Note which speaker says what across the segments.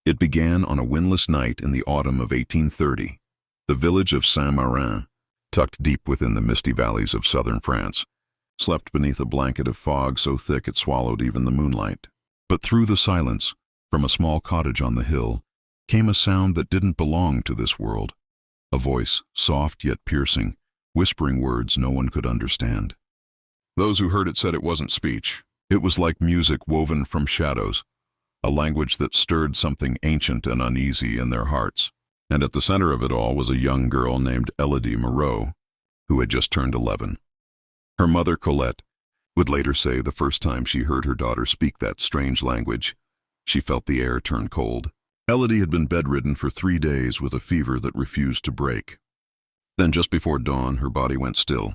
Speaker 1: It began on a windless night in the autumn of 1830. The village of Saint-Marin, tucked deep within the misty valleys of southern France, slept beneath a blanket of fog so thick it swallowed even the moonlight. But through the silence, from a small cottage on the hill, came a sound that didn't belong to this world. A voice, soft yet piercing, whispering words no one could understand. Those who heard it said it wasn't speech. It was like music woven from shadows, a language that stirred something ancient and uneasy in their hearts. And at the center of it all was a young girl named Élodie Moreau, who had just turned 11. Her mother, Colette, would later say the first time she heard her daughter speak that strange language, she felt the air turn cold. Élodie had been bedridden for 3 days with a fever that refused to break. Then just before dawn, her body went still.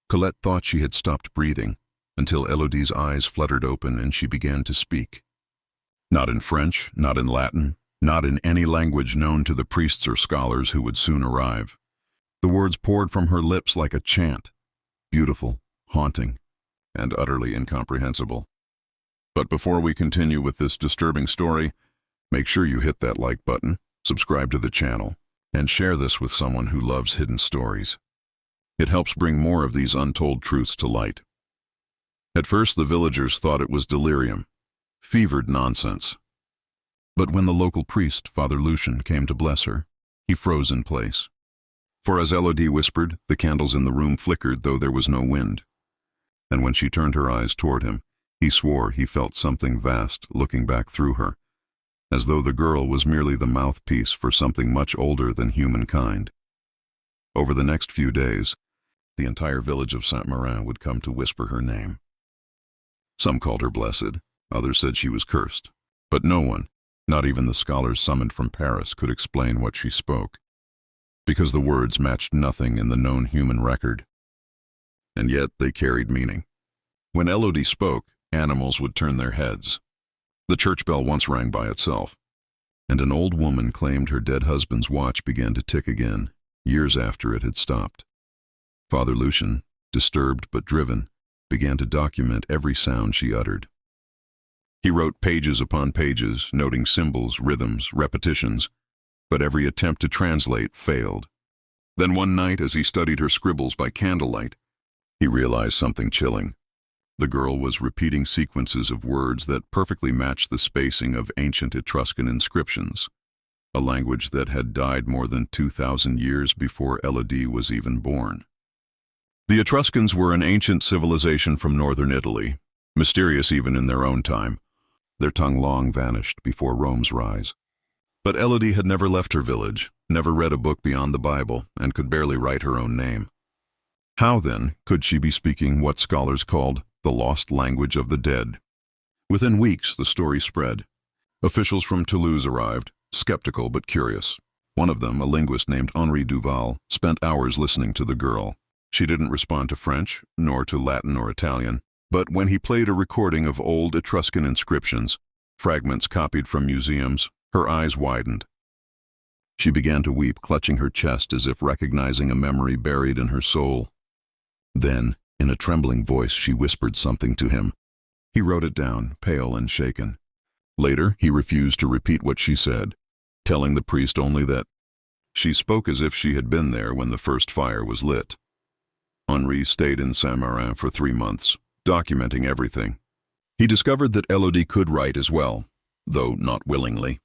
Speaker 1: Colette thought she had stopped breathing, until Élodie's eyes fluttered open and she began to speak. Not in French, not in Latin, not in any language known to the priests or scholars who would soon arrive. The words poured from her lips like a chant, beautiful, haunting, and utterly incomprehensible. But before we continue with this disturbing story, make sure you hit that like button, subscribe to the channel, and share this with someone who loves hidden stories. It helps bring more of these untold truths to light. At first, the villagers thought it was delirium, fevered nonsense. But when the local priest, Father Lucien, came to bless her, he froze in place. For as Élodie whispered, the candles in the room flickered though there was no wind. And when she turned her eyes toward him, he swore he felt something vast looking back through her, as though the girl was merely the mouthpiece for something much older than humankind. Over the next few days, the entire village of Saint-Marin would come to whisper her name. Some called her blessed, others said she was cursed, but no one, not even the scholars summoned from Paris, could explain what she spoke, because the words matched nothing in the known human record. And yet they carried meaning. When Élodie spoke, animals would turn their heads. The church bell once rang by itself, and an old woman claimed her dead husband's watch began to tick again, years after it had stopped. Father Lucien, disturbed but driven, began to document every sound she uttered. He wrote pages upon pages, noting symbols, rhythms, repetitions, but every attempt to translate failed. Then one night, as he studied her scribbles by candlelight, he realized something chilling. The girl was repeating sequences of words that perfectly matched the spacing of ancient Etruscan inscriptions, a language that had died more than 2,000 years before Élodie was even born. The Etruscans were an ancient civilization from northern Italy, mysterious even in their own time. Their tongue long vanished before Rome's rise. But Élodie had never left her village, never read a book beyond the Bible, and could barely write her own name. How, then, could she be speaking what scholars called the lost language of the dead? Within weeks, the story spread. Officials from Toulouse arrived, skeptical but curious. One of them, a linguist named Henri Duval, spent hours listening to the girl. She didn't respond to French, nor to Latin or Italian, but when he played a recording of old Etruscan inscriptions, fragments copied from museums, her eyes widened. She began to weep, clutching her chest as if recognizing a memory buried in her soul. Then, in a trembling voice, she whispered something to him. He wrote it down, pale and shaken. Later, he refused to repeat what she said, telling the priest only that she spoke as if she had been there when the first fire was lit. Henri stayed in Saint-Marin for 3 months, documenting everything. He discovered that Élodie could write as well, though not willingly.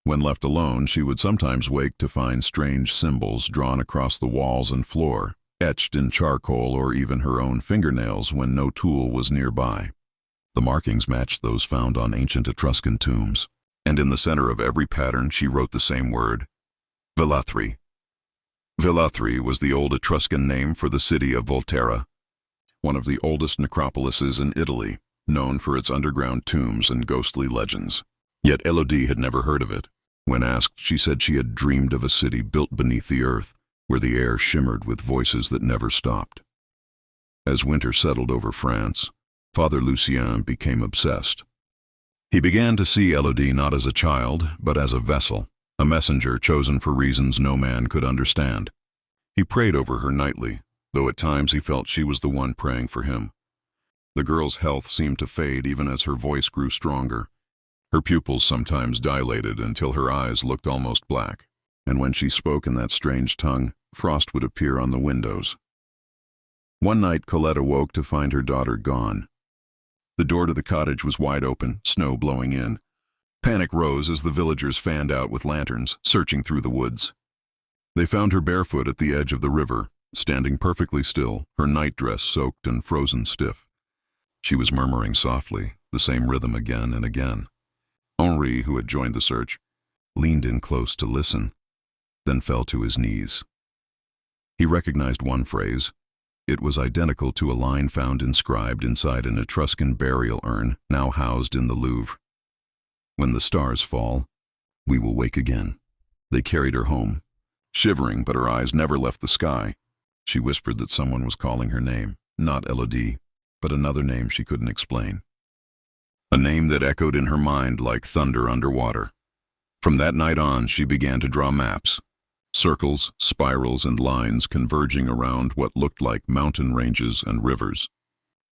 Speaker 1: When left alone, she would sometimes wake to find strange symbols drawn across the walls and floor, etched in charcoal or even her own fingernails when no tool was nearby. The markings matched those found on ancient Etruscan tombs, and in the center of every pattern she wrote the same word, Velathri. Velathri was the old Etruscan name for the city of Volterra, one of the oldest necropolises in Italy, known for its underground tombs and ghostly legends. Yet Élodie had never heard of it. When asked, she said she had dreamed of a city built beneath the earth, where the air shimmered with voices that never stopped. As winter settled over France, Father Lucien became obsessed. He began to see Élodie not as a child, but as a vessel, a messenger chosen for reasons no man could understand. He prayed over her nightly, though at times he felt she was the one praying for him. The girl's health seemed to fade even as her voice grew stronger. Her pupils sometimes dilated until her eyes looked almost black, and when she spoke in that strange tongue, frost would appear on the windows. One night, Colette awoke to find her daughter gone. The door to the cottage was wide open, snow blowing in. Panic rose as the villagers fanned out with lanterns, searching through the woods. They found her barefoot at the edge of the river, standing perfectly still, her nightdress soaked and frozen stiff. She was murmuring softly, the same rhythm again and again. Henri, who had joined the search, leaned in close to listen, then fell to his knees. He recognized one phrase. It was identical to a line found inscribed inside an Etruscan burial urn now housed in the Louvre. "When the stars fall, we will wake again." They carried her home. Shivering, but her eyes never left the sky. She whispered that someone was calling her name, not Élodie, but another name she couldn't explain. A name that echoed in her mind like thunder underwater. From that night on, she began to draw maps. Circles, spirals, and lines converging around what looked like mountain ranges and rivers.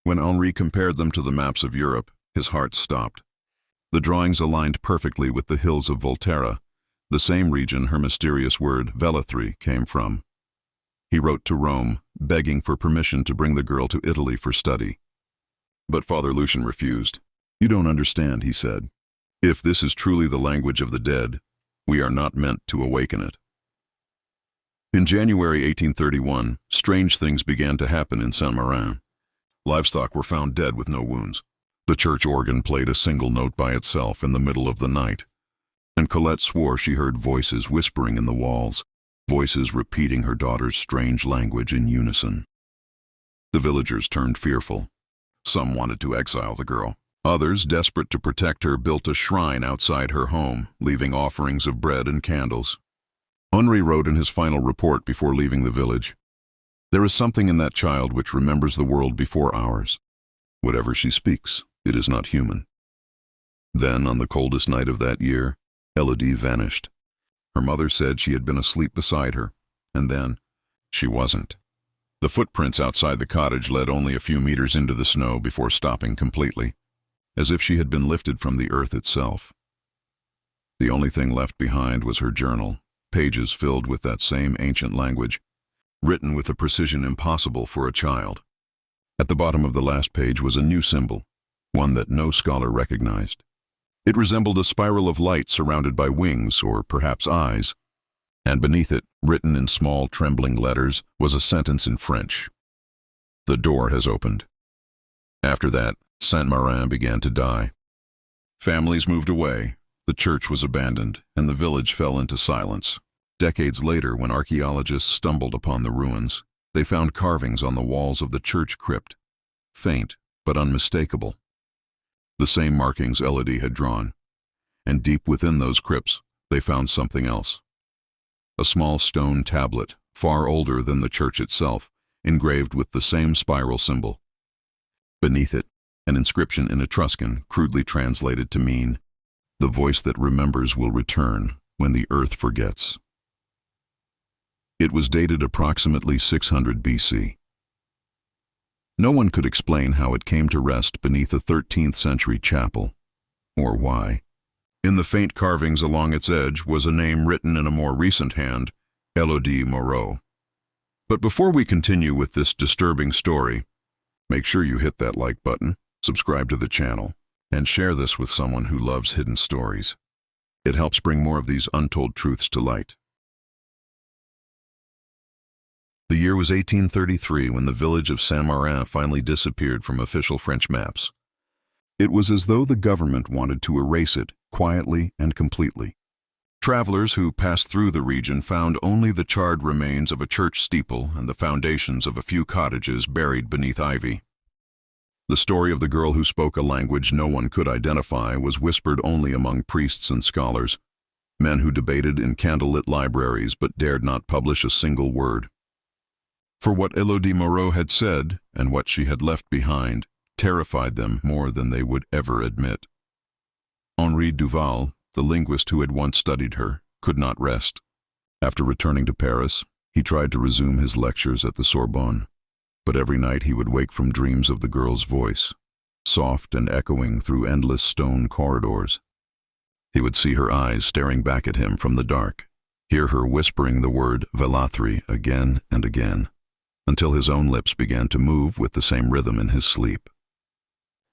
Speaker 1: When Henri compared them to the maps of Europe, his heart stopped. The drawings aligned perfectly with the hills of Volterra, the same region her mysterious word Velletri came from. He wrote to Rome, begging for permission to bring the girl to Italy for study. But Father Lucian refused. "You don't understand," he said. "If this is truly the language of the dead, we are not meant to awaken it." In January 1831, strange things began to happen in Saint-Marin. Livestock were found dead with no wounds. The church organ played a single note by itself in the middle of the night, and Colette swore she heard voices whispering in the walls, voices repeating her daughter's strange language in unison. The villagers turned fearful. Some wanted to exile the girl. Others, desperate to protect her, built a shrine outside her home, leaving offerings of bread and candles. Henri wrote in his final report before leaving the village, "There is something in that child which remembers the world before ours. Whatever she speaks, it is not human." Then, on the coldest night of that year, Élodie vanished. Her mother said she had been asleep beside her, and then she wasn't. The footprints outside the cottage led only a few meters into the snow before stopping completely, as if she had been lifted from the earth itself. The only thing left behind was her journal, pages filled with that same ancient language, written with a precision impossible for a child. At the bottom of the last page was a new symbol, one that no scholar recognized. It resembled a spiral of light surrounded by wings, or perhaps eyes, and beneath it, written in small, trembling letters, was a sentence in French. "The door has opened." After that, Saint-Marin began to die. Families moved away, the church was abandoned, and the village fell into silence. Decades later, when archaeologists stumbled upon the ruins, they found carvings on the walls of the church crypt, faint but unmistakable. The same markings Élodie had drawn, and deep within those crypts, they found something else. A small stone tablet, far older than the church itself, engraved with the same spiral symbol. Beneath it, an inscription in Etruscan, crudely translated to mean, "The voice that remembers will return when the earth forgets." It was dated approximately 600 BC. No one could explain how it came to rest beneath a 13th century chapel, or why. In the faint carvings along its edge was a name written in a more recent hand, Élodie Moreau. But before we continue with this disturbing story, make sure you hit that like button, subscribe to the channel, and share this with someone who loves hidden stories. It helps bring more of these untold truths to light. The year was 1833 when the village of Saint-Marin finally disappeared from official French maps. It was as though the government wanted to erase it quietly and completely. Travelers who passed through the region found only the charred remains of a church steeple and the foundations of a few cottages buried beneath ivy. The story of the girl who spoke a language no one could identify was whispered only among priests and scholars, men who debated in candlelit libraries but dared not publish a single word. For what Élodie Moreau had said, and what she had left behind, terrified them more than they would ever admit. Henri Duval, the linguist who had once studied her, could not rest. After returning to Paris, he tried to resume his lectures at the Sorbonne, but every night he would wake from dreams of the girl's voice, soft and echoing through endless stone corridors. He would see her eyes staring back at him from the dark, hear her whispering the word Velathri again and again, until his own lips began to move with the same rhythm in his sleep.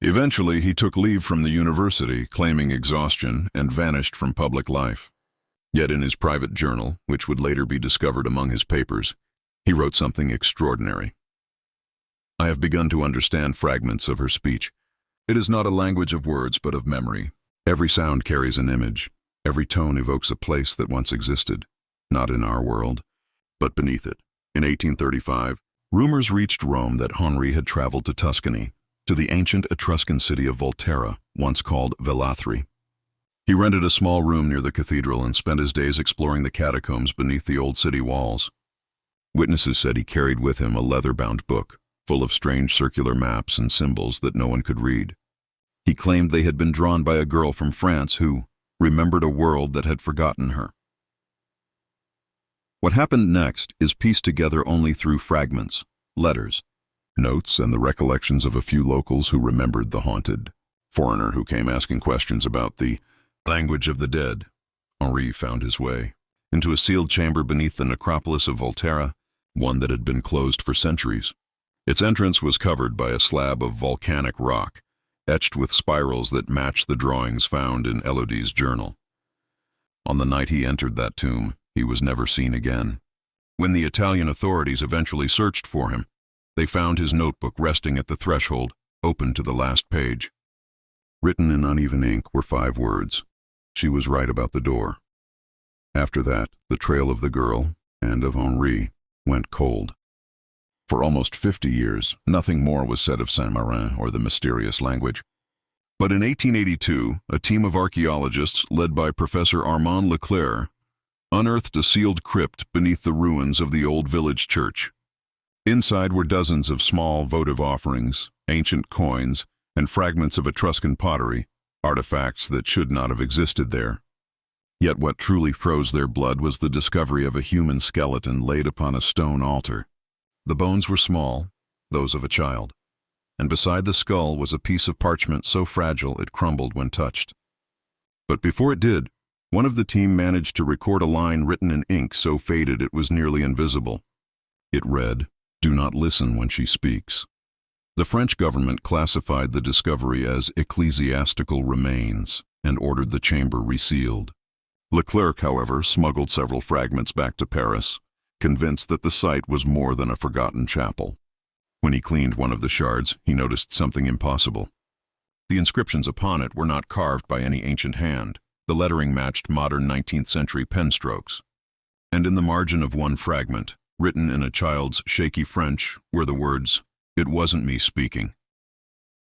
Speaker 1: Eventually, he took leave from the university, claiming exhaustion, and vanished from public life. Yet in his private journal, which would later be discovered among his papers, he wrote something extraordinary. I have begun to understand fragments of her speech. It is not a language of words, but of memory. Every sound carries an image. Every tone evokes a place that once existed, not in our world, but beneath it. In 1835, rumors reached Rome that Henri had traveled to Tuscany, to the ancient Etruscan city of Volterra, once called Velathri. He rented a small room near the cathedral and spent his days exploring the catacombs beneath the old city walls. Witnesses said he carried with him a leather-bound book, full of strange circular maps and symbols that no one could read. He claimed they had been drawn by a girl from France who remembered a world that had forgotten her. What happened next is pieced together only through fragments, letters, notes, and the recollections of a few locals who remembered the haunted foreigner who came asking questions about the language of the dead. Henri found his way into a sealed chamber beneath the necropolis of Volterra, one that had been closed for centuries. Its entrance was covered by a slab of volcanic rock, etched with spirals that matched the drawings found in Élodie's journal. On the night he entered that tomb, he was never seen again. When the Italian authorities eventually searched for him, they found his notebook resting at the threshold, open to the last page. Written in uneven ink were 5 words. She was right about the door. After that, the trail of the girl, and of Henri, went cold. For almost 50 years, nothing more was said of Saint-Marin or the mysterious language. But in 1882, a team of archaeologists led by Professor Armand Leclerc unearthed a sealed crypt beneath the ruins of the old village church. Inside were dozens of small votive offerings, ancient coins, and fragments of Etruscan pottery, artifacts that should not have existed there. Yet what truly froze their blood was the discovery of a human skeleton laid upon a stone altar. The bones were small, those of a child, and beside the skull was a piece of parchment so fragile it crumbled when touched. But before it did, one of the team managed to record a line written in ink so faded it was nearly invisible. It read, "Do not listen when she speaks." The French government classified the discovery as ecclesiastical remains and ordered the chamber resealed. Leclerc, however, smuggled several fragments back to Paris, convinced that the site was more than a forgotten chapel. When he cleaned one of the shards, he noticed something impossible. The inscriptions upon it were not carved by any ancient hand. The lettering matched modern 19th century pen strokes. And in the margin of one fragment, written in a child's shaky French, were the words, "It wasn't me speaking."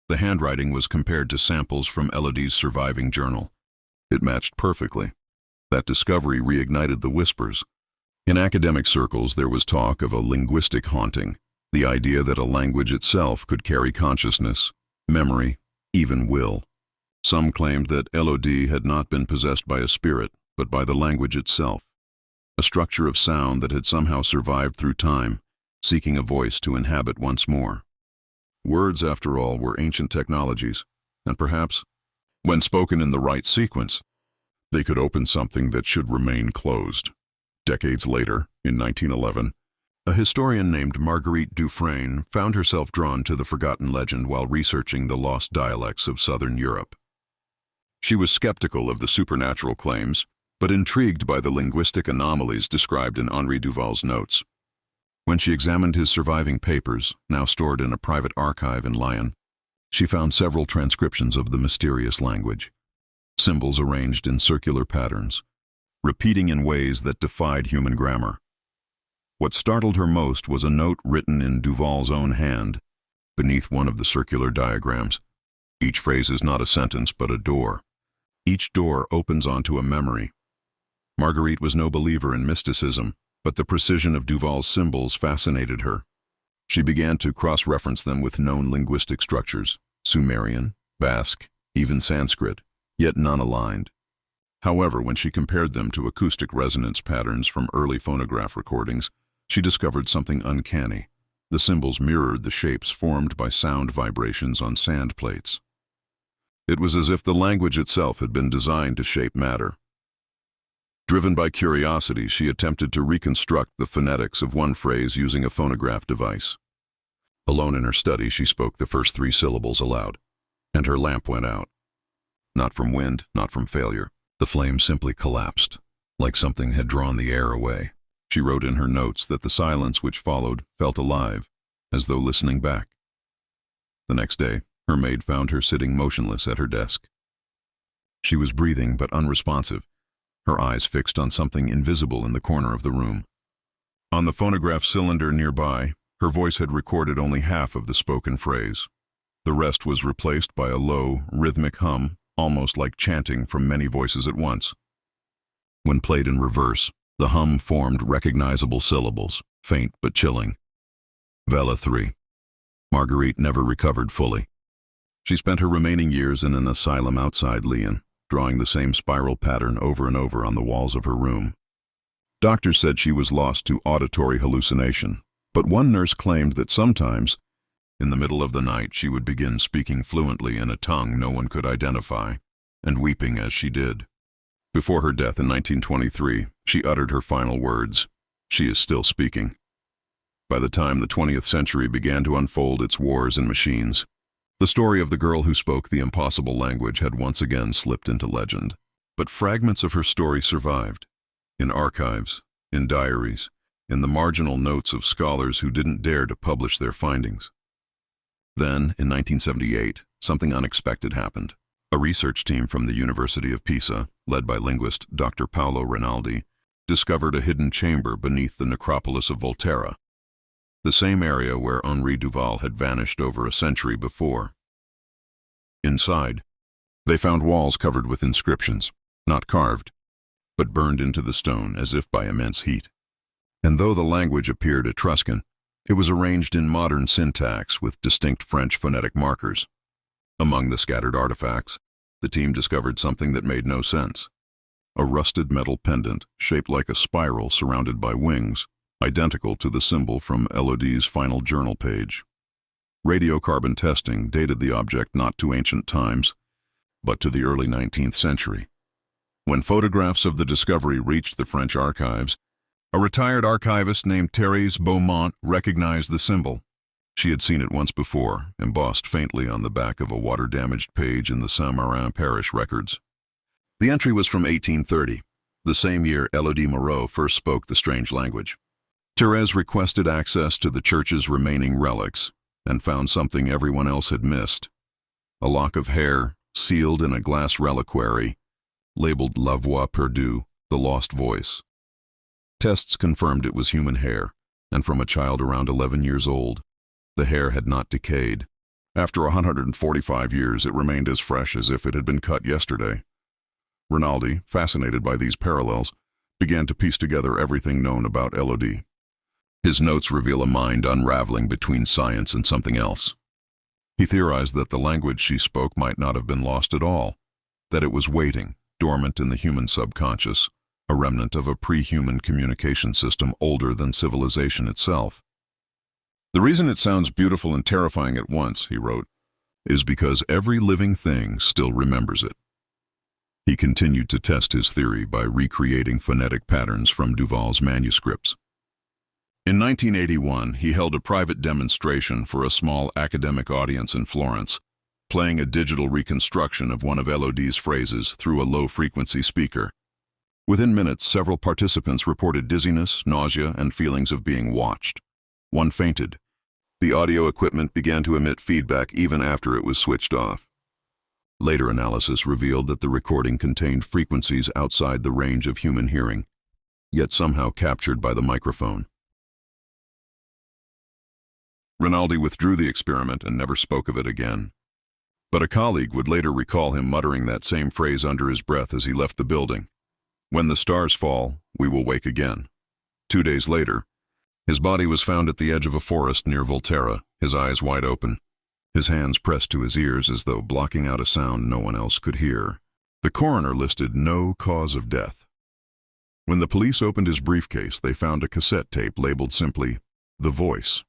Speaker 1: The handwriting was compared to samples from Élodie's surviving journal. It matched perfectly. That discovery reignited the whispers. In academic circles, there was talk of a linguistic haunting, the idea that a language itself could carry consciousness, memory, even will. Some claimed that Élodie had not been possessed by a spirit, but by the language itself, a structure of sound that had somehow survived through time, seeking a voice to inhabit once more. Words, after all, were ancient technologies, and perhaps, when spoken in the right sequence, they could open something that should remain closed. Decades later, in 1911, a historian named Marguerite Dufresne found herself drawn to the forgotten legend while researching the lost dialects of southern Europe. She was skeptical of the supernatural claims, but intrigued by the linguistic anomalies described in Henri Duval's notes. When she examined his surviving papers, now stored in a private archive in Lyon, she found several transcriptions of the mysterious language. Symbols arranged in circular patterns, repeating in ways that defied human grammar. What startled her most was a note written in Duval's own hand, beneath one of the circular diagrams. Each phrase is not a sentence, but a door. Each door opens onto a memory. Marguerite was no believer in mysticism, but the precision of Duval's symbols fascinated her. She began to cross-reference them with known linguistic structures, Sumerian, Basque, even Sanskrit, yet none aligned. However, when she compared them to acoustic resonance patterns from early phonograph recordings, she discovered something uncanny. The symbols mirrored the shapes formed by sound vibrations on sand plates. It was as if the language itself had been designed to shape matter. Driven by curiosity, she attempted to reconstruct the phonetics of one phrase using a phonograph device. Alone in her study, she spoke the first 3 syllables aloud, and her lamp went out. Not from wind, not from failure. The flame simply collapsed, like something had drawn the air away. She wrote in her notes that the silence which followed felt alive, as though listening back. The next day, her maid found her sitting motionless at her desk. She was breathing but unresponsive, her eyes fixed on something invisible in the corner of the room. On the phonograph cylinder nearby, her voice had recorded only half of the spoken phrase. The rest was replaced by a low, rhythmic hum, almost like chanting from many voices at once. When played in reverse, the hum formed recognizable syllables, faint but chilling. Vela 3. Marguerite never recovered fully. She spent her remaining years in an asylum outside Lyon, drawing the same spiral pattern over and over on the walls of her room. Doctors said she was lost to auditory hallucination, but one nurse claimed that sometimes, in the middle of the night, she would begin speaking fluently in a tongue no one could identify, and weeping as she did. Before her death in 1923, she uttered her final words, "She is still speaking." By the time the 20th century began to unfold its wars and machines, the story of the girl who spoke the impossible language had once again slipped into legend. But fragments of her story survived, in archives, in diaries, in the marginal notes of scholars who didn't dare to publish their findings. Then, in 1978, something unexpected happened. A research team from the University of Pisa, led by linguist Dr. Paolo Rinaldi, discovered a hidden chamber beneath the necropolis of Volterra, the same area where Henri Duval had vanished over a century before. Inside, they found walls covered with inscriptions, not carved, but burned into the stone as if by immense heat. And though the language appeared Etruscan, it was arranged in modern syntax with distinct French phonetic markers. Among the scattered artifacts, the team discovered something that made no sense. A rusted metal pendant shaped like a spiral surrounded by wings, identical to the symbol from Élodie's final journal page. Radiocarbon testing dated the object not to ancient times, but to the early 19th century. When photographs of the discovery reached the French archives, a retired archivist named Thérèse Beaumont recognized the symbol. She had seen it once before, embossed faintly on the back of a water-damaged page in the Saint-Marin parish records. The entry was from 1830, the same year Élodie Moreau first spoke the strange language. Thérèse requested access to the church's remaining relics and found something everyone else had missed: a lock of hair sealed in a glass reliquary, labeled La Voix Perdue, the lost voice. Tests confirmed it was human hair, and from a child around 11 years old. The hair had not decayed. After 145 years, it remained as fresh as if it had been cut yesterday. Rinaldi, fascinated by these parallels, began to piece together everything known about Élodie. His notes reveal a mind unraveling between science and something else. He theorized that the language she spoke might not have been lost at all, that it was waiting, dormant in the human subconscious, a remnant of a pre-human communication system older than civilization itself. "The reason it sounds beautiful and terrifying at once," he wrote, "is because every living thing still remembers it." He continued to test his theory by recreating phonetic patterns from Duval's manuscripts. In 1981, he held a private demonstration for a small academic audience in Florence, playing a digital reconstruction of one of Élodie's phrases through a low-frequency speaker. Within minutes, several participants reported dizziness, nausea, and feelings of being watched. One fainted. The audio equipment began to emit feedback even after it was switched off. Later analysis revealed that the recording contained frequencies outside the range of human hearing, yet somehow captured by the microphone. Rinaldi withdrew the experiment and never spoke of it again. But a colleague would later recall him muttering that same phrase under his breath as he left the building. "When the stars fall, we will wake again." 2 days later, his body was found at the edge of a forest near Volterra, his eyes wide open, his hands pressed to his ears as though blocking out a sound no one else could hear. The coroner listed no cause of death. When the police opened his briefcase, they found a cassette tape labeled simply, "The Voice."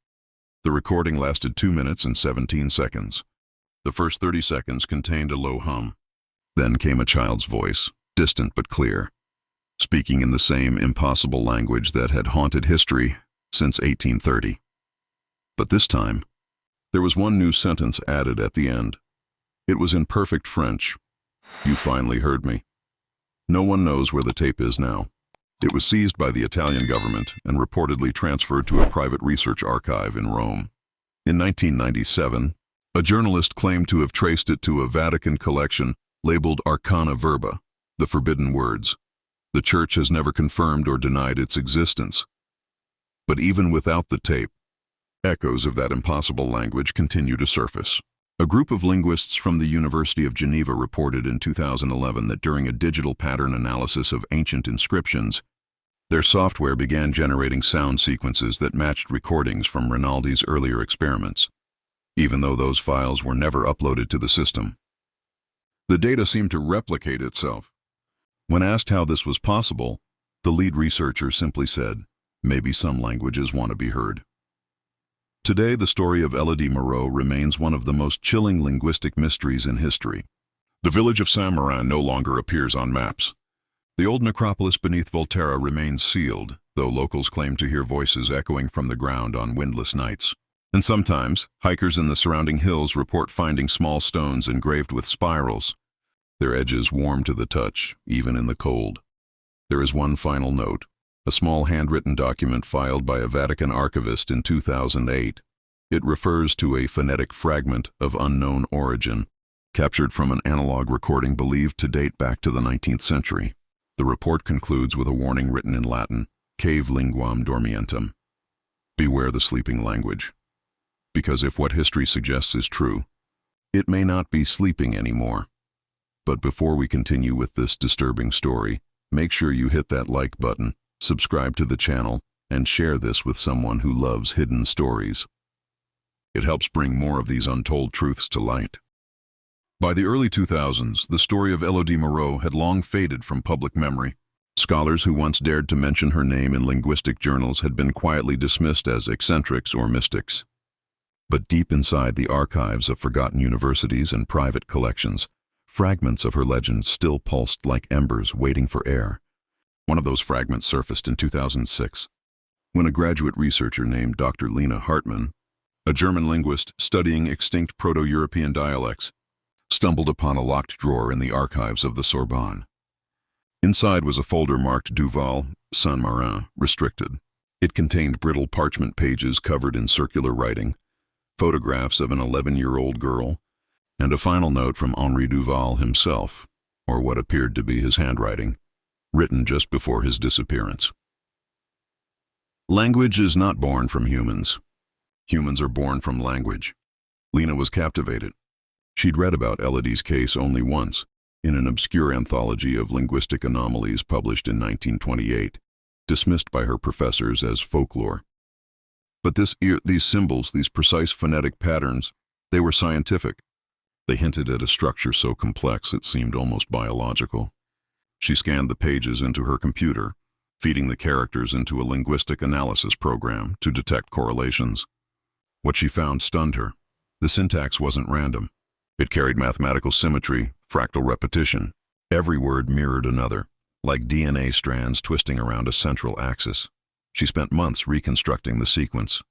Speaker 1: The recording lasted 2 minutes and 17 seconds. The first 30 seconds contained a low hum. Then came a child's voice, distant but clear, speaking in the same impossible language that had haunted history since 1830. But this time, there was one new sentence added at the end. It was in perfect French. "You finally heard me." No one knows where the tape is now. It was seized by the Italian government and reportedly transferred to a private research archive in Rome. In 1997, a journalist claimed to have traced it to a Vatican collection labeled Arcana Verba, the forbidden words. The Church has never confirmed or denied its existence. But even without the tape, echoes of that impossible language continue to surface. A group of linguists from the University of Geneva reported in 2011 that during a digital pattern analysis of ancient inscriptions, their software began generating sound sequences that matched recordings from Rinaldi's earlier experiments, even though those files were never uploaded to the system. The data seemed to replicate itself. When asked how this was possible, the lead researcher simply said, "Maybe some languages want to be heard." Today, the story of Élodie Moreau remains one of the most chilling linguistic mysteries in history. The village of Saint-Marin no longer appears on maps. The old necropolis beneath Volterra remains sealed, though locals claim to hear voices echoing from the ground on windless nights. And sometimes, hikers in the surrounding hills report finding small stones engraved with spirals, their edges warm to the touch, even in the cold. There is one final note, a small handwritten document filed by a Vatican archivist in 2008. It refers to a phonetic fragment of unknown origin, captured from an analog recording believed to date back to the 19th century. The report concludes with a warning written in Latin, "Cave linguam dormientem." Beware the sleeping language. Because if what history suggests is true, it may not be sleeping anymore. But before we continue with this disturbing story, make sure you hit that like button, subscribe to the channel, and share this with someone who loves hidden stories. It helps bring more of these untold truths to light. By the early 2000s, the story of Élodie Moreau had long faded from public memory. Scholars who once dared to mention her name in linguistic journals had been quietly dismissed as eccentrics or mystics. But deep inside the archives of forgotten universities and private collections, fragments of her legend still pulsed like embers waiting for air. One of those fragments surfaced in 2006, when a graduate researcher named Dr. Lena Hartmann, a German linguist studying extinct Proto-European dialects, stumbled upon a locked drawer in the archives of the Sorbonne. Inside was a folder marked Duval, Saint-Marin, restricted. It contained brittle parchment pages covered in circular writing, photographs of an 11-year-old girl, and a final note from Henri Duval himself, or what appeared to be his handwriting, written just before his disappearance. Language is not born from humans. Humans are born from language. Lena was captivated. She'd read about Élodie's case only once, in an obscure anthology of linguistic anomalies published in 1928, dismissed by her professors as folklore. But these symbols, these precise phonetic patterns, they were scientific. They hinted at a structure so complex it seemed almost biological. She scanned the pages into her computer, feeding the characters into a linguistic analysis program to detect correlations. What she found stunned her. The syntax wasn't random. It carried mathematical symmetry, fractal repetition. Every word mirrored another, like DNA strands twisting around a central axis. She spent months reconstructing the sequence.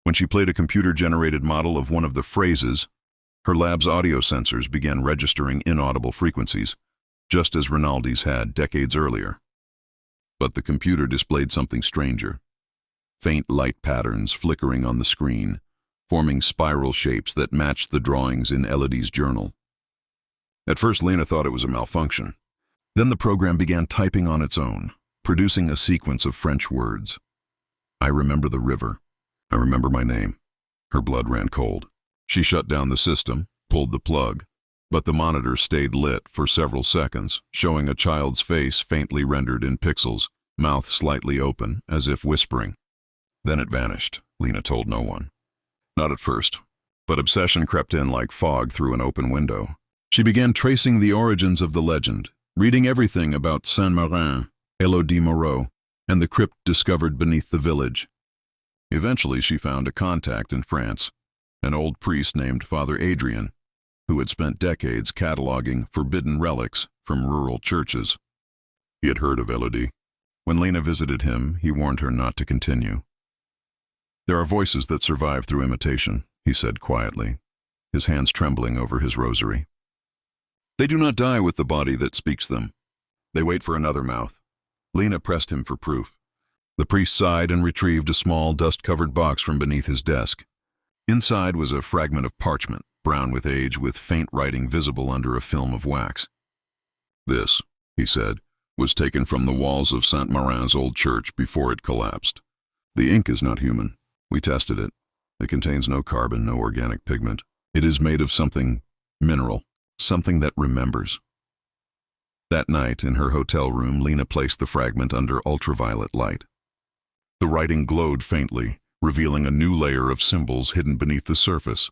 Speaker 1: When she played a computer-generated model of one of the phrases, her lab's audio sensors began registering inaudible frequencies, just as Rinaldi's had decades earlier. But the computer displayed something stranger. Faint light patterns flickering on the screen, forming spiral shapes that matched the drawings in Élodie's journal. At first, Lena thought it was a malfunction. Then the program began typing on its own, producing a sequence of French words. "I remember the river. I remember my name." Her blood ran cold. She shut down the system, pulled the plug, but the monitor stayed lit for several seconds, showing a child's face faintly rendered in pixels, mouth slightly open, as if whispering. Then it vanished. Lena told no one. Not at first, but obsession crept in like fog through an open window. She began tracing the origins of the legend, reading everything about Saint-Marin, Élodie Moreau, and the crypt discovered beneath the village. Eventually, she found a contact in France, an old priest named Father Adrien, who had spent decades cataloging forbidden relics from rural churches. He had heard of Élodie. When Lena visited him, he warned her not to continue. "There are voices that survive through imitation," he said quietly, his hands trembling over his rosary. "They do not die with the body that speaks them. They wait for another mouth." Lena pressed him for proof. The priest sighed and retrieved a small, dust-covered box from beneath his desk. Inside was a fragment of parchment, brown with age, with faint writing visible under a film of wax. "This," he said, "was taken from the walls of Saint-Marin's old church before it collapsed. The ink is not human. We tested it. It contains no carbon, no organic pigment. It is made of something mineral, something that remembers." That night, in her hotel room, Lena placed the fragment under ultraviolet light. The writing glowed faintly, revealing a new layer of symbols hidden beneath the surface,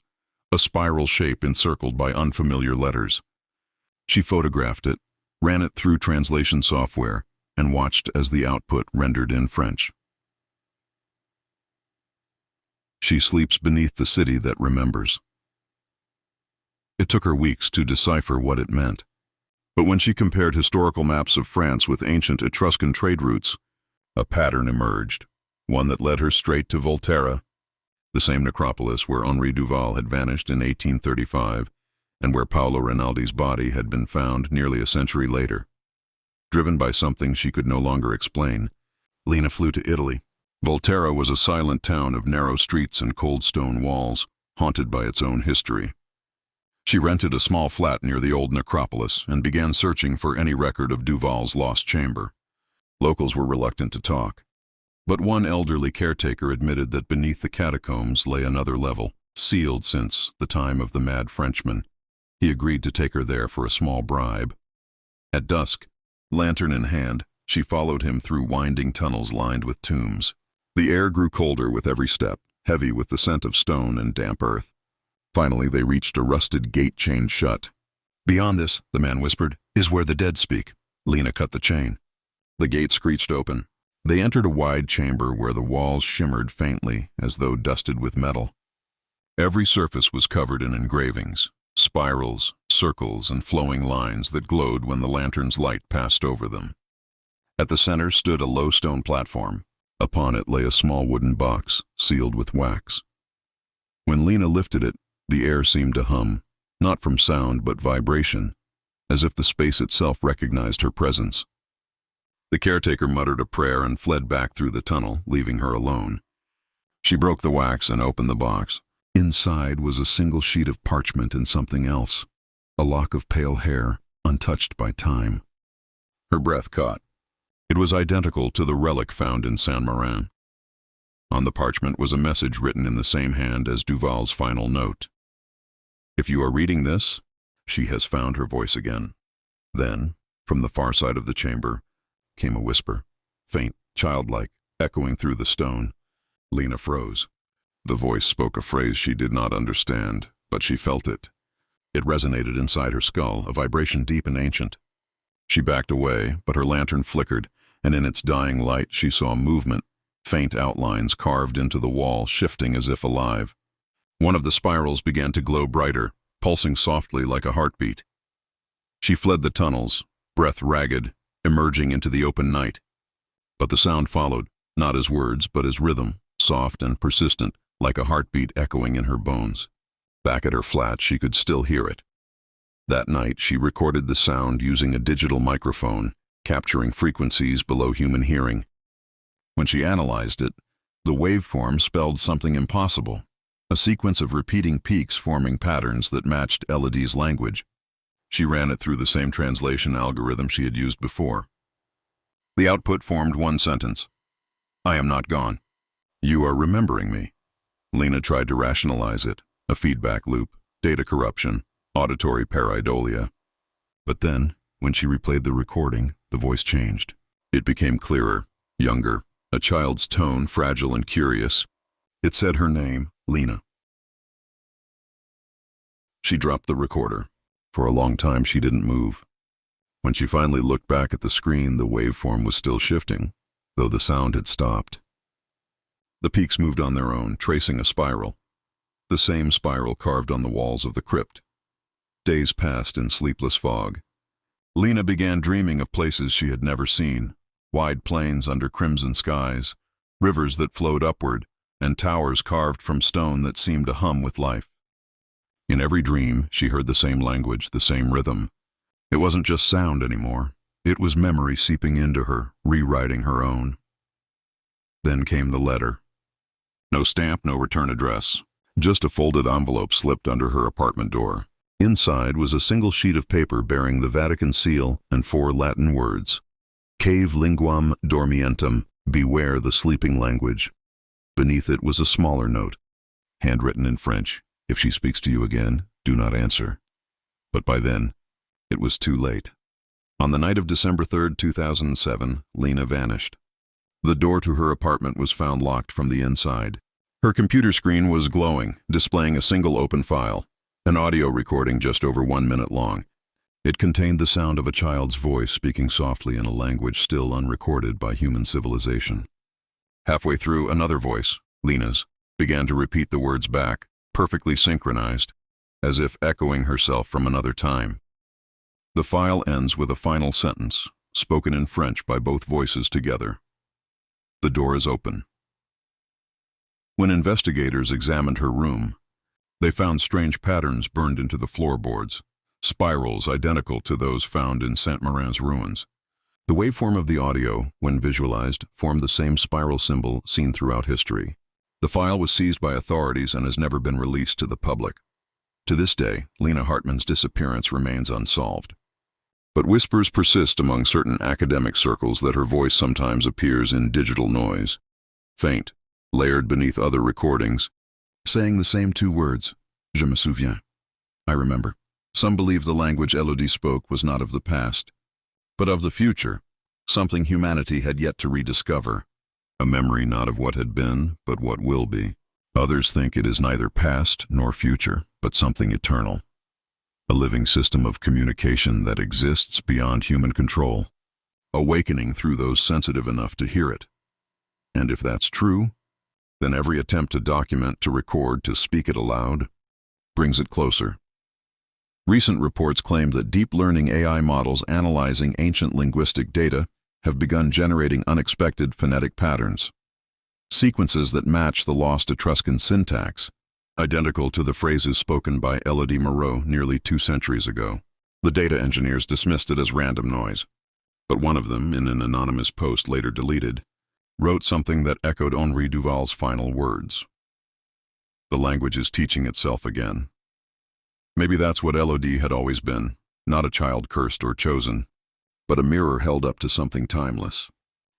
Speaker 1: a spiral shape encircled by unfamiliar letters. She photographed it, ran it through translation software, and watched as the output rendered in French. "She sleeps beneath the city that remembers." It took her weeks to decipher what it meant. But when she compared historical maps of France with ancient Etruscan trade routes, a pattern emerged, one that led her straight to Volterra, the same necropolis where Henri Duval had vanished in 1835 and where Paolo Rinaldi's body had been found nearly a century later. Driven by something she could no longer explain, Lena flew to Italy. Volterra was a silent town of narrow streets and cold stone walls, haunted by its own history. She rented a small flat near the old necropolis and began searching for any record of Duval's lost chamber. Locals were reluctant to talk, but one elderly caretaker admitted that beneath the catacombs lay another level, sealed since the time of the mad Frenchman. He agreed to take her there for a small bribe. At dusk, lantern in hand, she followed him through winding tunnels lined with tombs. The air grew colder with every step, heavy with the scent of stone and damp earth. Finally, they reached a rusted gate chained shut. "Beyond this," the man whispered, "is where the dead speak." Lena cut the chain. The gate screeched open. They entered a wide chamber where the walls shimmered faintly as though dusted with metal. Every surface was covered in engravings, spirals, circles, and flowing lines that glowed when the lantern's light passed over them. At the center stood a low stone platform. Upon it lay a small wooden box, sealed with wax. When Lena lifted it, the air seemed to hum, not from sound but vibration, as if the space itself recognized her presence. The caretaker muttered a prayer and fled back through the tunnel, leaving her alone. She broke the wax and opened the box. Inside was a single sheet of parchment and something else, a lock of pale hair, untouched by time. Her breath caught. It was identical to the relic found in Saint-Marin. On the parchment was a message written in the same hand as Duval's final note. "If you are reading this, she has found her voice again." Then, from the far side of the chamber, came a whisper, faint, childlike, echoing through the stone. Lena froze. The voice spoke a phrase she did not understand, but she felt it. It resonated inside her skull, a vibration deep and ancient. She backed away, but her lantern flickered, and in its dying light she saw movement, faint outlines carved into the wall, shifting as if alive. One of the spirals began to glow brighter, pulsing softly like a heartbeat. She fled the tunnels, breath ragged, emerging into the open night. But the sound followed, not as words, but as rhythm, soft and persistent, like a heartbeat echoing in her bones. Back at her flat, she could still hear it. That night, she recorded the sound using a digital microphone, capturing frequencies below human hearing. When she analyzed it, the waveform spelled something impossible, a sequence of repeating peaks forming patterns that matched Élodie's language. She ran it through the same translation algorithm she had used before. The output formed one sentence. "I am not gone. You are remembering me." Lena tried to rationalize it, a feedback loop, data corruption, auditory pareidolia. But then, when she replayed the recording, the voice changed. It became clearer, younger, a child's tone, fragile and curious. It said her name, Lena. She dropped the recorder. For a long time she didn't move. When she finally looked back at the screen, the waveform was still shifting, though the sound had stopped. The peaks moved on their own, tracing a spiral, the same spiral carved on the walls of the crypt. Days passed in sleepless fog. Lena began dreaming of places she had never seen, wide plains under crimson skies, rivers that flowed upward, and towers carved from stone that seemed to hum with life. In every dream, she heard the same language, the same rhythm. It wasn't just sound anymore. It was memory seeping into her, rewriting her own. Then came the letter. No stamp, no return address. Just a folded envelope slipped under her apartment door. Inside was a single sheet of paper bearing the Vatican seal and 4 Latin words. Cave linguam dormientem, beware the sleeping language. Beneath it was a smaller note, handwritten in French. If she speaks to you again, do not answer. But by then, it was too late. On the night of December 3rd, 2007, Lena vanished. The door to her apartment was found locked from the inside. Her computer screen was glowing, displaying a single open file, an audio recording just over 1 minute long. It contained the sound of a child's voice speaking softly in a language still unrecorded by human civilization. Halfway through, another voice, Lena's, began to repeat the words back, perfectly synchronized, as if echoing herself from another time. The file ends with a final sentence, spoken in French by both voices together. The door is open. When investigators examined her room, they found strange patterns burned into the floorboards, spirals identical to those found in Saint-Marin's ruins. The waveform of the audio, when visualized, formed the same spiral symbol seen throughout history. The file was seized by authorities and has never been released to the public. To this day, Lena Hartman's disappearance remains unsolved. But whispers persist among certain academic circles that her voice sometimes appears in digital noise, faint, layered beneath other recordings, saying the same 2 words, Je me souviens, I remember. Some believe the language Élodie spoke was not of the past, but of the future, something humanity had yet to rediscover, a memory not of what had been, but what will be. Others think it is neither past nor future, but something eternal, a living system of communication that exists beyond human control, awakening through those sensitive enough to hear it. And if that's true, then every attempt to document, to record, to speak it aloud, brings it closer. Recent reports claim that deep learning AI models analyzing ancient linguistic data have begun generating unexpected phonetic patterns, sequences that match the lost Etruscan syntax, identical to the phrases spoken by Élodie Moreau nearly 2 centuries ago. The data engineers dismissed it as random noise, but one of them, in an anonymous post later deleted, wrote something that echoed Henri Duval's final words. The language is teaching itself again. Maybe that's what Élodie had always been, not a child cursed or chosen, but a mirror held up to something timeless.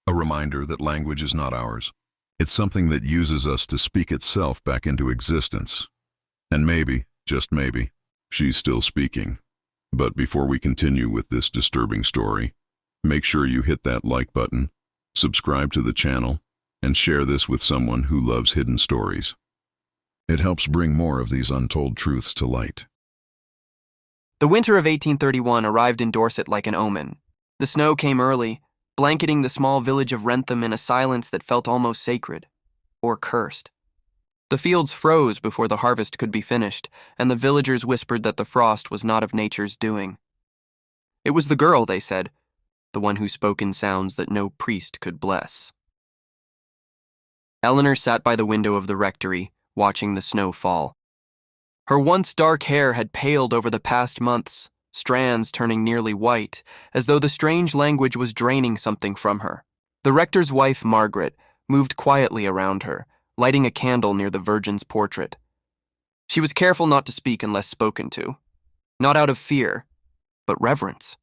Speaker 1: A reminder that language is not ours. It's something that uses us to speak itself back into existence. And maybe, just maybe, she's still speaking. But before we continue with this disturbing story, make sure you hit that like button, subscribe to the channel, and share this with someone who loves hidden stories. It helps bring more of these untold truths to light.
Speaker 2: The winter of 1831 arrived in Dorset like an omen. The snow came early, blanketing the small village of Wrentham in a silence that felt almost sacred, or cursed. The fields froze before the harvest could be finished, and the villagers whispered that the frost was not of nature's doing. It was the girl, they said, the one who spoke in sounds that no priest could bless. Eleanor sat by the window of the rectory, watching the snow fall. Her once dark hair had paled over the past months, strands turning nearly white, as though the strange language was draining something from her. The rector's wife, Margaret, moved quietly around her, lighting a candle near the Virgin's portrait. She was careful not to speak unless spoken to, not out of fear, but reverence.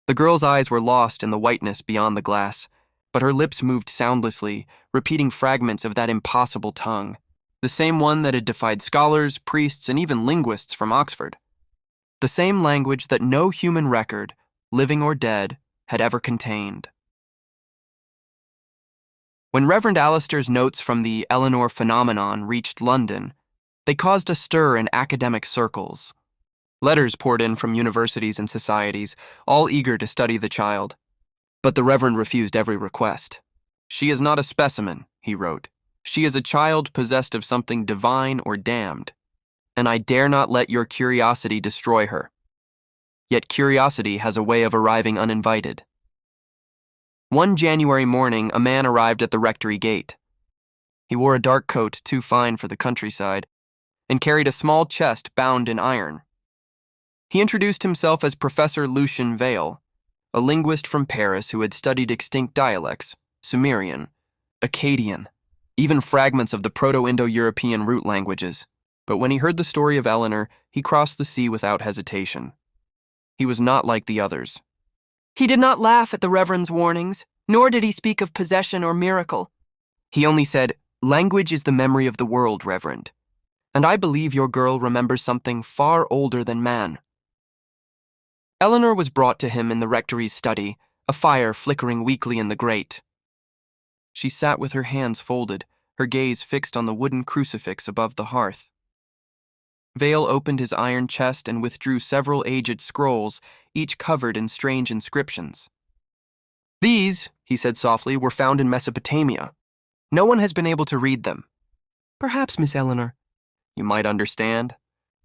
Speaker 2: The girl's eyes were lost in the whiteness beyond the glass, but her lips moved soundlessly, repeating fragments of that impossible tongue, the same one that had defied scholars, priests, and even linguists from Oxford. The same language that no human record, living or dead, had ever contained. When Reverend Alistair's notes from the Eleanor phenomenon reached London, they caused a stir in academic circles. Letters poured in from universities and societies, all eager to study the child. But the Reverend refused every request. "She is not a specimen," he wrote. "She is a child possessed of something divine or damned." and I dare not let your curiosity destroy her. Yet curiosity has a way of arriving uninvited. One January morning, a man arrived at the rectory gate. He wore a dark coat too fine for the countryside and carried a small chest bound in iron. He introduced himself as Professor Lucien Vale, a linguist from Paris who had studied extinct dialects, Sumerian, Akkadian, even fragments of the Proto-Indo-European root languages. But when he heard the story of Eleanor, he crossed the sea without hesitation. He was not like the others.
Speaker 3: He did not laugh at the Reverend's warnings, nor did he speak of possession or miracle.
Speaker 2: He only said, "Language is the memory of the world, Reverend, and I believe your girl remembers something far older than man." Eleanor was brought to him in the rectory's study, a fire flickering weakly in the grate. She sat with her hands folded, her gaze fixed on the wooden crucifix above the hearth. Vale opened his iron chest and withdrew several aged scrolls, each covered in strange inscriptions. "These," he said softly, "were found in Mesopotamia. No one has been able to read them." "Perhaps, Miss Eleanor, you might understand."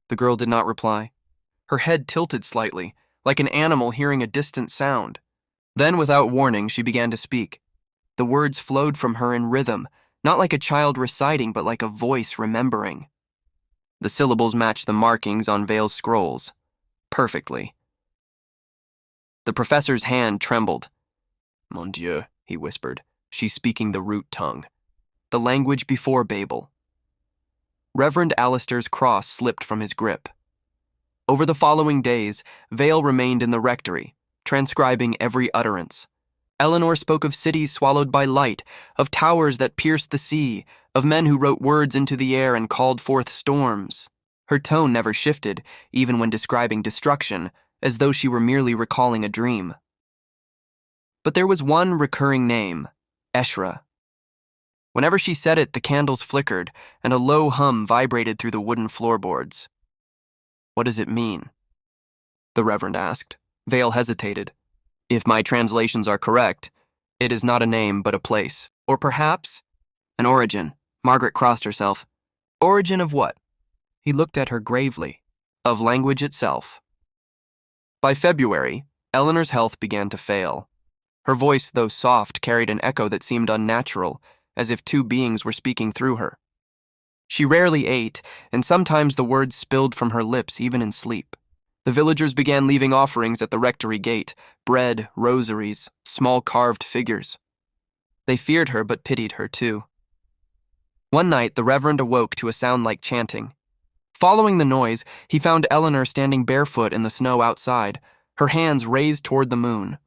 Speaker 2: The girl did not reply. Her head tilted slightly, like an animal hearing a distant sound. Then, without warning, she began to speak. The words flowed from her in rhythm, not like a child reciting, but like a voice remembering. The syllables matched the markings on Vale's scrolls perfectly. The professor's hand trembled. "Mon Dieu," he whispered. "She's speaking the root tongue, the language before Babel." Reverend Alistair's cross slipped from his grip. Over the following days, Vale remained in the rectory, transcribing every utterance. Eleanor spoke of cities swallowed by light, of towers that pierced the sea, of men who wrote words into the air and called forth storms. Her tone never shifted, even when describing destruction, as though she were merely recalling a dream. But there was one recurring name, Eshra. Whenever she said it, the candles flickered, and a low hum vibrated through the wooden floorboards. "What does it mean?" the Reverend asked. Vale hesitated. "If my translations are correct, it is not a name but a place. Or perhaps an origin." Margaret crossed herself. "Origin of what?" He looked at her gravely. "Of language itself." By February, Eleanor's health began to fail. Her voice, though soft, carried an echo that seemed unnatural, as if two beings were speaking through her. She rarely ate, and sometimes the words spilled from her lips even in sleep. The villagers began leaving offerings at the rectory gate, bread, rosaries, small carved figures. They feared her but pitied her too. One night, the Reverend awoke to a sound like chanting. Following the noise, he found Eleanor standing barefoot in the snow outside, her hands raised toward the moon.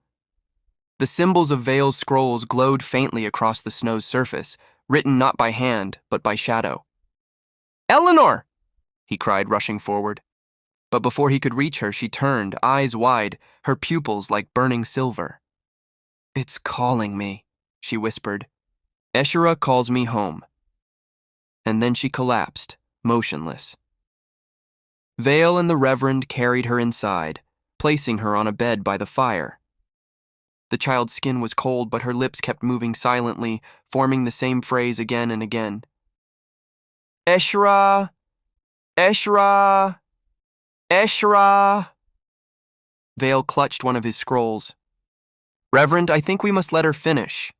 Speaker 2: The symbols of Vale's scrolls glowed faintly across the snow's surface, written not by hand, but by shadow. "Eleanor!" he cried, rushing forward. But before he could reach her, she turned, eyes wide, her pupils like burning silver. "It's calling me," she whispered. "Eshra calls me home." And then she collapsed, motionless. Vale and the Reverend carried her inside, placing her on a bed by the fire. The child's skin was cold, but her lips kept moving silently, forming the same phrase again and again. "Eshra! Eshra! Eshra!" Vale clutched one of his scrolls. "Reverend, I think we must let her finish."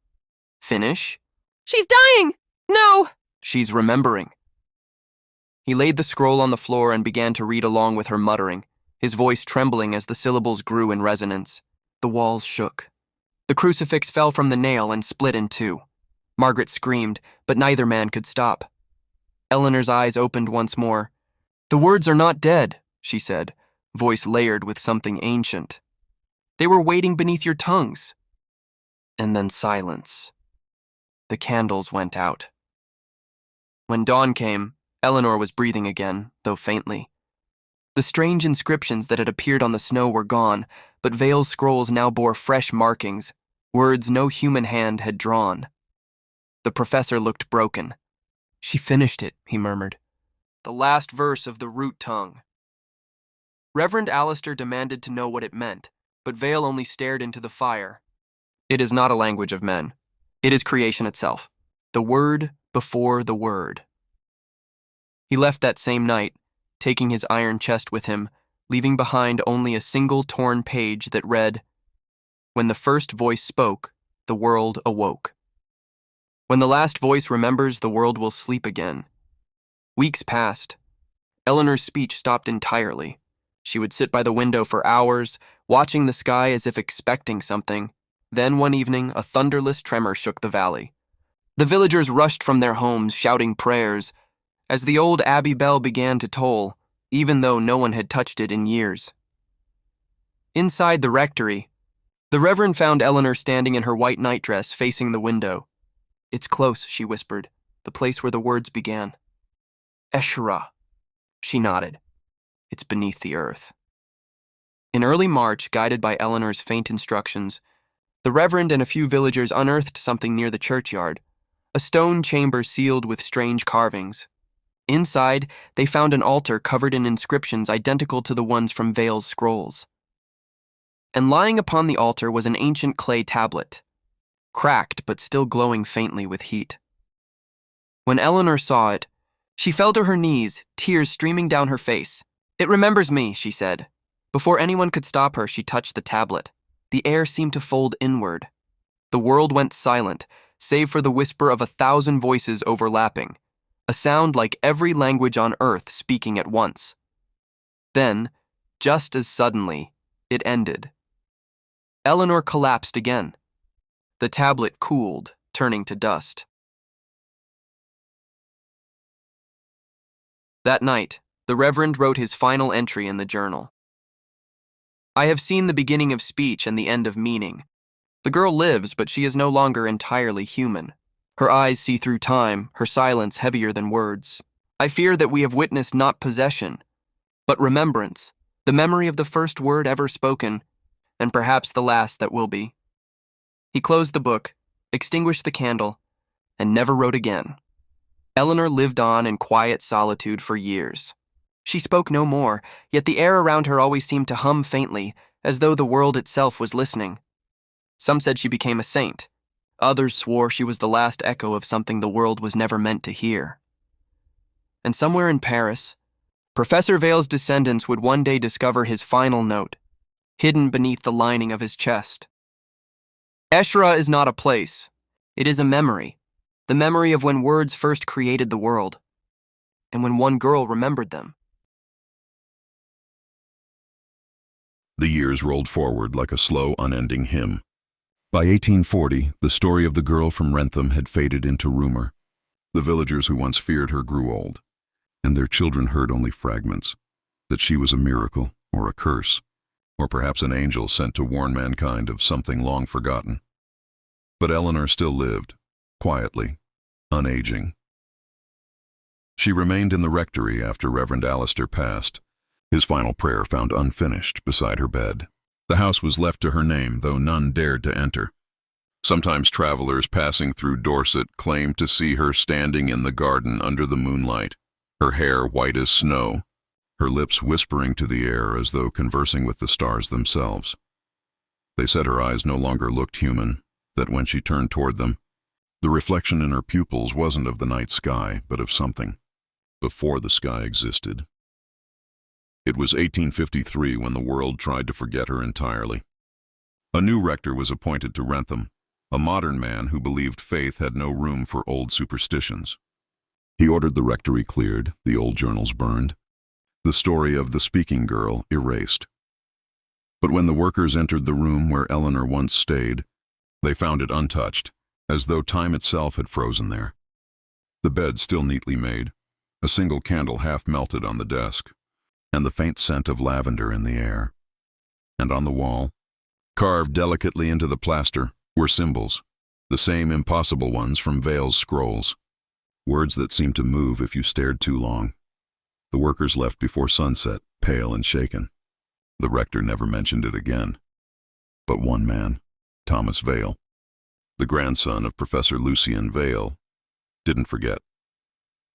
Speaker 2: "Finish?"
Speaker 3: "She's dying! No!"
Speaker 2: "She's remembering." He laid the scroll on the floor and began to read along with her muttering, his voice trembling as the syllables grew in resonance. The walls shook. The crucifix fell from the nail and split in two. Margaret screamed, but neither man could stop. Eleanor's eyes opened once more. "The words are not dead," she said, voice layered with something ancient. "They were waiting beneath your tongues." And then silence. The candles went out. When dawn came, Eleanor was breathing again, though faintly. The strange inscriptions that had appeared on the snow were gone, but Vale's scrolls now bore fresh markings, words no human hand had drawn. The professor looked broken. "She finished it," he murmured. "The last verse of the root tongue." Reverend Alistair demanded to know what it meant, but Vale only stared into the fire. "It is not a language of men. It is creation itself. The word before the word." He left that same night, taking his iron chest with him, leaving behind only a single torn page that read, "When the first voice spoke, the world awoke. When the last voice remembers, the world will sleep again." Weeks passed. Eleanor's speech stopped entirely. She would sit by the window for hours, watching the sky as if expecting something. Then one evening, a thunderless tremor shook the valley. The villagers rushed from their homes, shouting prayers, as the old abbey bell began to toll, even though no one had touched it in years. Inside the rectory, the Reverend found Eleanor standing in her white nightdress facing the window. "It's close," she whispered, "the place where the words began." "Eshra." She nodded. "It's beneath the earth." In early March, guided by Eleanor's faint instructions, the Reverend and a few villagers unearthed something near the churchyard, a stone chamber sealed with strange carvings. Inside, they found an altar covered in inscriptions identical to the ones from Vale's scrolls. And lying upon the altar was an ancient clay tablet, cracked but still glowing faintly with heat. When Eleanor saw it, she fell to her knees, tears streaming down her face. "It remembers me," she said. Before anyone could stop her, she touched the tablet. The air seemed to fold inward. The world went silent, save for the whisper of 1,000 voices overlapping, a sound like every language on earth speaking at once. Then, just as suddenly, it ended. Eleanor collapsed again. The tablet cooled, turning to dust. That night, the Reverend wrote his final entry in the journal. "I have seen the beginning of speech and the end of meaning. The girl lives, but she is no longer entirely human. Her eyes see through time, her silence heavier than words. I fear that we have witnessed not possession, but remembrance, the memory of the first word ever spoken, and perhaps the last that will be." He closed the book, extinguished the candle, and never wrote again. Eleanor lived on in quiet solitude for years. She spoke no more, yet the air around her always seemed to hum faintly, as though the world itself was listening. Some said she became a saint. Others swore she was the last echo of something the world was never meant to hear. And somewhere in Paris, Professor Vale's descendants would one day discover his final note, hidden beneath the lining of his chest. Eshra is not a place. It is a memory, the memory of when words first created the world, and when one girl remembered them.
Speaker 1: The years rolled forward like a slow, unending hymn. By 1840, the story of the girl from Wrentham had faded into rumor. The villagers who once feared her grew old, and their children heard only fragments, that she was a miracle or a curse, or perhaps an angel sent to warn mankind of something long forgotten. But Eleanor still lived, quietly, unaging. She remained in the rectory after Reverend Alistair passed, his final prayer found unfinished beside her bed. The house was left to her name, though none dared to enter. Sometimes travelers passing through Dorset claimed to see her standing in the garden under the moonlight, her hair white as snow, her lips whispering to the air as though conversing with the stars themselves. They said her eyes no longer looked human, that when she turned toward them, the reflection in her pupils wasn't of the night sky, but of something before the sky existed. It was 1853 when the world tried to forget her entirely. A new rector was appointed to Wrentham, a modern man who believed faith had no room for old superstitions. He ordered the rectory cleared, the old journals burned, the story of the speaking girl erased. But when the workers entered the room where Eleanor once stayed, they found it untouched, as though time itself had frozen there. The bed still neatly made, a single candle half melted on the desk, and the faint scent of lavender in the air. And on the wall, carved delicately into the plaster, were symbols, the same impossible ones from Vale's scrolls, words that seemed to move if you stared too long. The workers left before sunset, pale and shaken. The rector never mentioned it again. But one man, Thomas Vale, the grandson of Professor Lucien Vale, didn't forget.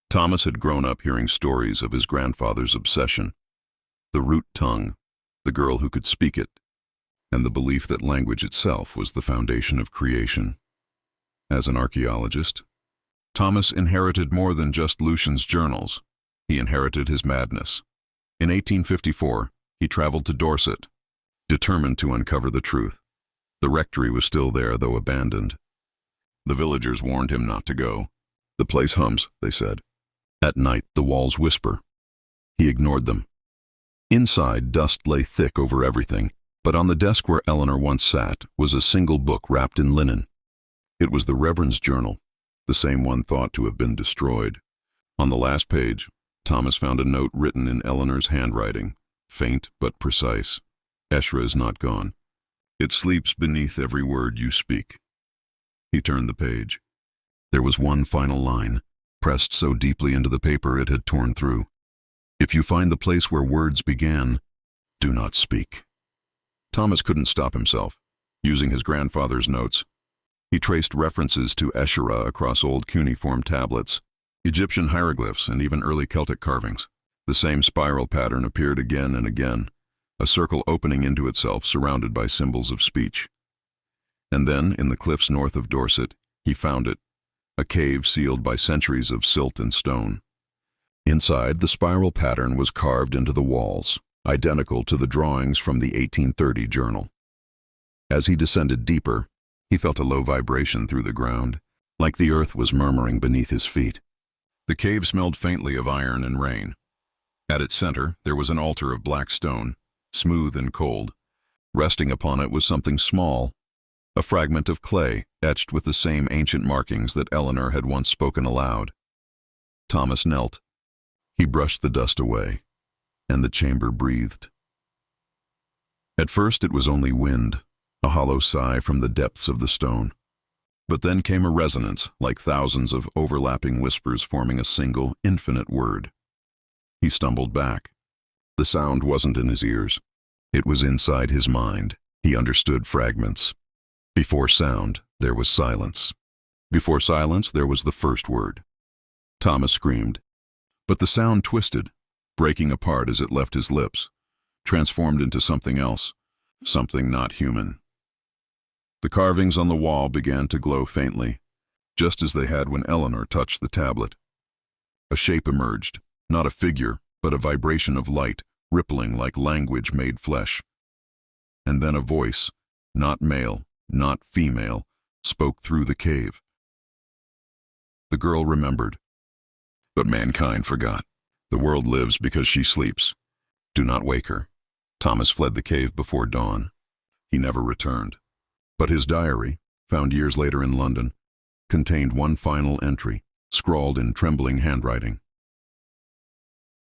Speaker 1: Thomas had grown up hearing stories of his grandfather's obsession, the root tongue, the girl who could speak it, and the belief that language itself was the foundation of creation. As an archaeologist, Thomas inherited more than just Lucian's journals. He inherited his madness, In 1854, he traveled to Dorset, determined to uncover the truth. The rectory was still there, though abandoned. The villagers warned him not to go. "The place hums," they said. At night, the walls whisper. He ignored them. Inside, dust lay thick over everything, but on the desk where Eleanor once sat was a single book wrapped in linen. It was the Reverend's journal, the same one thought to have been destroyed. On the last page, Thomas found a note written in Eleanor's handwriting, faint but precise. "Eshra is not gone. It sleeps beneath every word you speak." He turned the page. There was one final line, pressed so deeply into the paper it had torn through. "If you find the place where words began, do not speak." Thomas couldn't stop himself. Using his grandfather's notes, he traced references to Escherah across old cuneiform tablets, Egyptian hieroglyphs, and even early Celtic carvings. The same spiral pattern appeared again and again, a circle opening into itself surrounded by symbols of speech. And then, in the cliffs north of Dorset, he found it, a cave sealed by centuries of silt and stone. Inside, the spiral pattern was carved into the walls, identical to the drawings from the 1830 journal. As he descended deeper, he felt a low vibration through the ground, like the earth was murmuring beneath his feet. The cave smelled faintly of iron and rain. At its center, there was an altar of black stone, smooth and cold. Resting upon it was something small, a fragment of clay etched with the same ancient markings that Eleanor had once spoken aloud. Thomas knelt. He brushed the dust away, and the chamber breathed. At first it was only wind, a hollow sigh from the depths of the stone. But then came a resonance, like thousands of overlapping whispers forming a single, infinite word. He stumbled back. The sound wasn't in his ears. It was inside his mind. He understood fragments. Before sound, there was silence. Before silence, there was the first word. Thomas screamed. But the sound twisted, breaking apart as it left his lips, transformed into something else, something not human. The carvings on the wall began to glow faintly, just as they had when Eleanor touched the tablet. A shape emerged, not a figure, but a vibration of light, rippling like language made flesh. And then a voice, not male, not female, spoke through the cave. The girl remembered. But mankind forgot. The world lives because she sleeps. Do not wake her. Thomas fled the cave before dawn. He never returned. But his diary, found years later in London, contained one final entry, scrawled in trembling handwriting.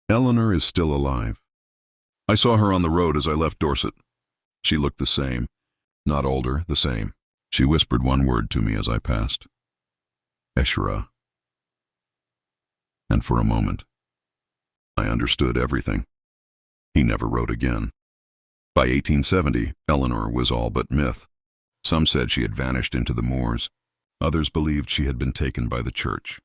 Speaker 1: Eleanor is still alive. I saw her on the road as I left Dorset. She looked the same, not older, the same. She whispered one word to me as I passed. Escherah. And for a moment, I understood everything. He never wrote again. By 1870, Eleanor was all but myth. Some said she had vanished into the moors. Others believed she had been taken by the church.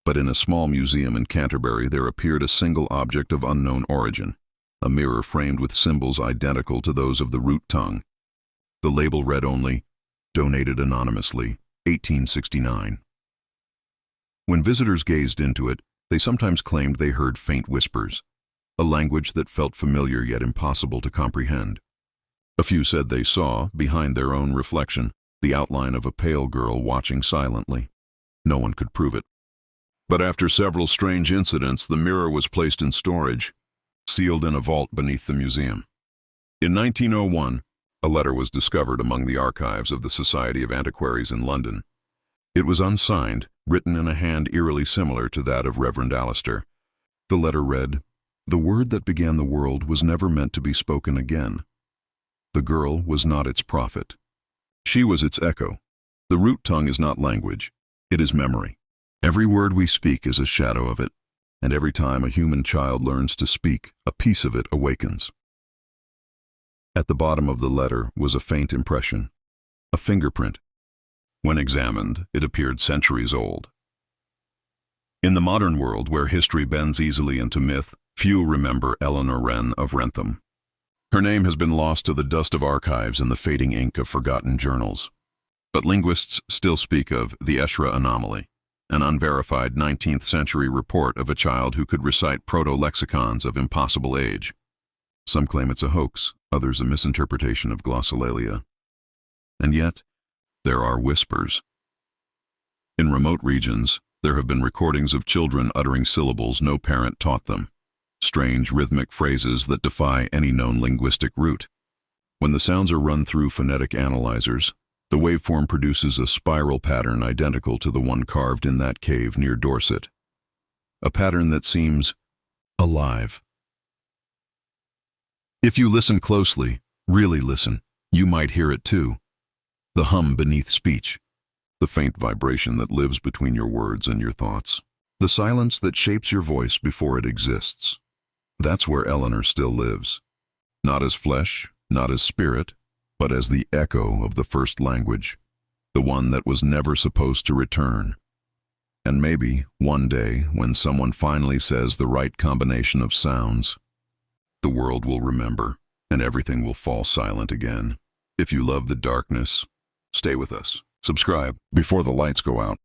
Speaker 1: But in a small museum in Canterbury there appeared a single object of unknown origin, a mirror framed with symbols identical to those of the root tongue. The label read only, "Donated anonymously, 1869. When visitors gazed into it, they sometimes claimed they heard faint whispers, a language that felt familiar yet impossible to comprehend. A few said they saw, behind their own reflection, the outline of a pale girl watching silently. No one could prove it. But after several strange incidents, the mirror was placed in storage, sealed in a vault beneath the museum. In 1901, a letter was discovered among the archives of the Society of Antiquaries in London. It was unsigned, written in a hand eerily similar to that of Reverend Alistair. The letter read, "The word that began the world was never meant to be spoken again. The girl was not its prophet. She was its echo. The root tongue is not language, it is memory. Every word we speak is a shadow of it, and every time a human child learns to speak, a piece of it awakens." At the bottom of the letter was a faint impression, a fingerprint. When examined, it appeared centuries old. In the modern world, where history bends easily into myth, few remember Eleanor Wren of Wrentham. Her name has been lost to the dust of archives and the fading ink of forgotten journals. But linguists still speak of the Escherah anomaly, an unverified 19th century report of a child who could recite proto-lexicons of impossible age. Some claim it's a hoax, others a misinterpretation of glossolalia. And yet, there are whispers. In remote regions, there have been recordings of children uttering syllables no parent taught them, strange rhythmic phrases that defy any known linguistic root. When the sounds are run through phonetic analyzers, the waveform produces a spiral pattern identical to the one carved in that cave near Dorset. A pattern that seems alive. If you listen closely, really listen, you might hear it too. The hum beneath speech. The faint vibration that lives between your words and your thoughts. The silence that shapes your voice before it exists. That's where Eleanor still lives. Not as flesh, not as spirit, but as the echo of the first language. The one that was never supposed to return. And maybe, one day, when someone finally says the right combination of sounds, the world will remember, and everything will fall silent again. If you love the darkness, stay with us. Subscribe before the lights go out.